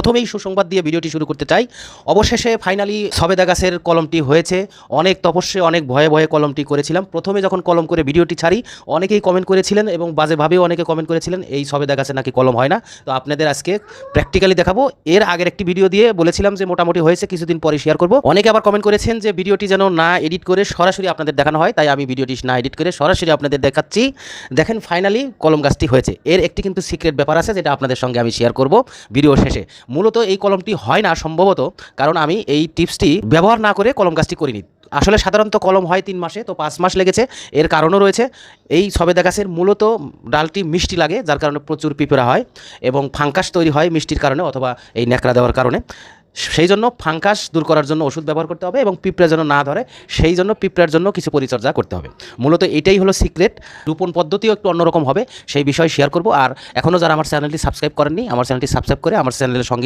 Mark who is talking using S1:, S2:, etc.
S1: প্রথমেই সুসংবাদ দিয়ে ভিডিওটি শুরু করতে চাই। অবশেষে ফাইনালি সবেদা গাছের কলমটি হয়েছে। অনেক তপস্যে অনেক ভয়ে ভয়ে কলমটি করেছিলাম। প্রথমে যখন কলম করে ভিডিওটি ছাড়ি অনেকেই কমেন্ট করেছিলেন এবং বাজেভাবেও অনেকে কমেন্ট করেছিলেন এই সবেদা গাছে নাকি কলম হয় না। তো আপনাদের আজকে প্র্যাকটিক্যালি দেখাবো। এর আগের একটি ভিডিও দিয়ে বলেছিলাম যে মোটামুটি হয়েছে, কিছুদিন পরে শেয়ার করব। অনেকে আবার কমেন্ট করেছেন যে ভিডিওটি যেন না এডিট করে সরাসরি আপনাদের দেখানো হয়, তাই আমি ভিডিওটি না এডিট করে সরাসরি আপনাদের দেখাচ্ছি। দেখেন ফাইনালি কলম গাছটি হয়েছে। এর একটি কিন্তু সিক্রেট ব্যাপার আছে যেটা আপনাদের সঙ্গে আমি শেয়ার করব ভিডিও শেষে। মূলত এই কলমটি হয় না সম্ভবত কারণ আমি এই টিপসটি ব্যবহার না করে কলম গাছটি করিনি। আসলে সাধারণত কলম হয় 3 মাসে, তো 5 মাস লেগেছে। এর কারণও রয়েছে। এই সবেদা গাছের মূলত ডালটি মিষ্টি লাগে, যার কারণে প্রচুর পিঁপড়া হয় এবং ফাঙ্গাস তৈরি হয় মিষ্টির কারণে অথবা এই ন্যাকড়া দেওয়ার কারণে। সেই জন্য ফাঙ্গাস দূর করার জন্য ওষুধ ব্যবহার করতে হবে এবং পিঁপড়া যেন না ধরে সেই জন্য পিঁপড়ার জন্য কিছু পরিচর্যা করতে হবে। মূলত এটাই হলো সিক্রেট। রোপণ পদ্ধতিও একটু অন্যরকম হবে, সেই বিষয়ে শেয়ার করব। আর এখনও যারা আমার চ্যানেলটি সাবস্ক্রাইব করেননি, আমার চ্যানেলটি সাবস্ক্রাইব করে আমার চ্যানেলের সঙ্গে